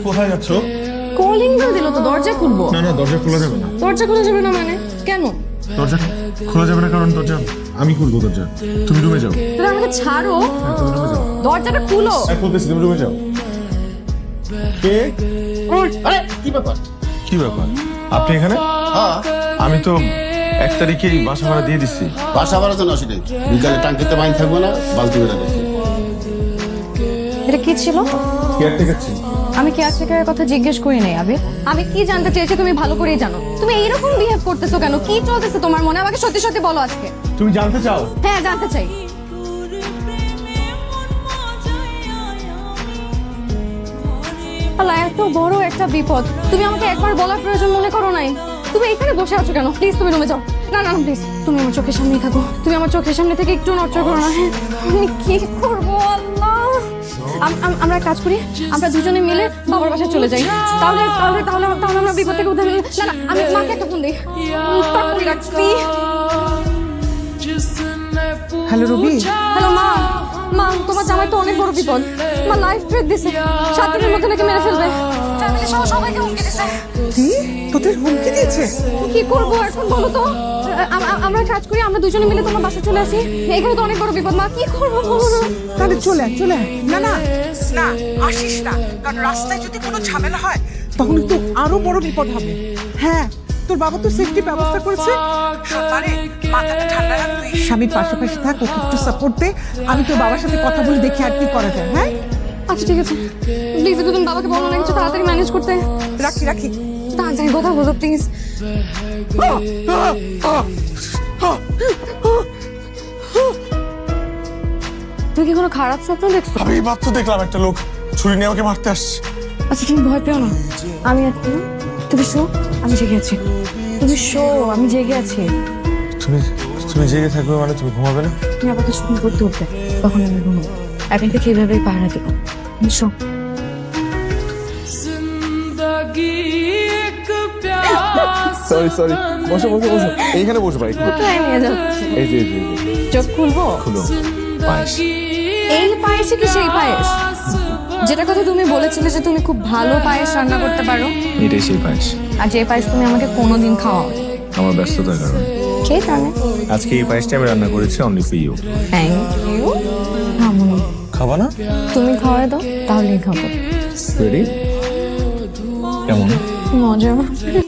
কোথায় যাচ্ছ? Calling bell দিল তো, দরজা খুলবো। না না, দরজা খোলা যাবে না। দরজা খোলা যাবে না মানে? কেন? দরজা খোলা যাবে না কারণ দরজা আমি খুলবো। দরজা তুমি রুমে যাও। তুমি আমাকে ছাড়ো, হ্যাঁ, তুমি রুমে যাও। দরজাটা খুলো। খুলতেছি, তুমি রুমে যাও। কে? আরে কি ব্যাপার? কি ব্যাপার আপনি এখানে? হ্যাঁ, আমি তো 1 তারিখেই বাসা ভাড়া দিয়ে দিচ্ছি। বাসা ভাড়া তো আসি নাই। বিকালে টাঙ্কিতে পানি থাকবো না, বালতি বেড়া দেখি। এটা কি ছিল? কেয়ারটেকার ছিল। আমি কেয়ারটেকারের কথা জিজ্ঞেস করি নাই আবির। আমি কি জানতে চেয়েছি তুমি ভালো করেই জানো। তুমি এইরকম বিহেভ করতেছো কেন? কি চলতেছে তোমার মনে? আমাকে সত্যি সত্যি বলো আজকে। তুমি জানতে চাও? হ্যাঁ, জানতে চাই। আল্লাহ, এত বড় একটা বিপদ তুমি আমাকে একবার বলার প্রয়োজন মনে করো নাই? তুমি এখানে বসে আছো কেন? প্লিজ তুমি রুমে যাও। না না প্লিজ, তুমি আমার চোখের সামনেই থাকো। তুমি আমার চোখের সামনে থেকে একটু নড়চড় করো না। হ্যাঁ, আমি কি করবো আল্লাহ? আমরা এক কাজ করি, আমরা দুজনে মিলে বাবার বাসায় চলে যাই। তাহলে তাহলে তাহলে তাহলে আমরা বিপদ থেকে উদ্ধার হই। না না, আমি মাকে একটা ফোন দিই। তাড়াতাড়ি রাখছি। হ্যালো রবি। হ্যালো মা। মা, তোমার জামাই তো অনেক বড় বিপদ। মা লাইফ থ্রেট দিছে, 7 দিনের মধ্যে নাকি মেরে ফেলবে। ফ্যামিলি সহ সবাইকে হুমকি দিছে। কি তোদের হুমকি দিয়েছে? কি করবো এখন বলো তো? আমরা কাজ করি, আমরা দুজনে মিলে তোমার বাসায় চলে আসি। এখানে তো অনেক বড় বিপদ মা, কি করবো বলো না? তাহলে চলে আয়, চলে আয়। না না না, আসিস না, কারণ রাস্তায় যদি কোনো ঝামেলা হয় তখন তো আরো বড় বিপদ হবে। হ্যাঁ, তোর বাবা তো সেফটি ব্যবস্থা করেছে। পারে মাথাটা ঠান্ডা রাখ, তুই স্বামীর পাশাপাশি থাক, ওকে একটু সাপোর্ট দে। আমি তোর বাবার সাথে কথা বলে দেখি আর কি করা যায়। হ্যাঁ আচ্ছা ঠিক আছে, প্লিজ একটু তুমি বাবাকে বলো না কিছু তাড়াতাড়ি ম্যানেজ করতে। রাখি রাখি। তাড়াতাড়ি কথা বলো প্লিজ। তুমি কি কোনো খারাপ স্বপ্ন দেখছো? আমি মাত্র দেখলাম একটা লোক ছুরি নিয়ে আমাকে মারতে আসছে। আচ্ছা তুমি ভয় পেও না, আমি আছি। তুমি শো, আমি জেগে আছি। তুমি শো, আমি জেগে আছি। তুমি তুমি জেগে থাকবে মানে তুমি ঘুমাবে না? তুমি আবার কিছু করতে উঠবে, তখন আমি ঘুমাবো। এখন থেকে এইভাবেই পাহারা দেবো। শো। সরি সরি, বসো বসো বসো, এইখানে বসো ভাই। কোথায় নিয়ে যাচ্ছি? এই যে চোখ খুলবো? খুলো। পায়েস। এই পায়েসে কি সেই পায়েস যেটা কথা তুমি বলেছিলে যে তুমি খুব ভালো পায়েস রান্না করতে পারো? এটাই সেই পায়েস। আর যে পায়েস তুমি আমাকে কোনোদিন খাওয়াও। আমার ব্যস্ততার কারণে কে জানে? আজকে এই পায়েসটা আমি রান্না করেছি only for you. Thank you. খাবো না। খাবা না? তুমি খাওয়াই দাও, তাহলেই খাবো। রেডি? কেমন? মজা।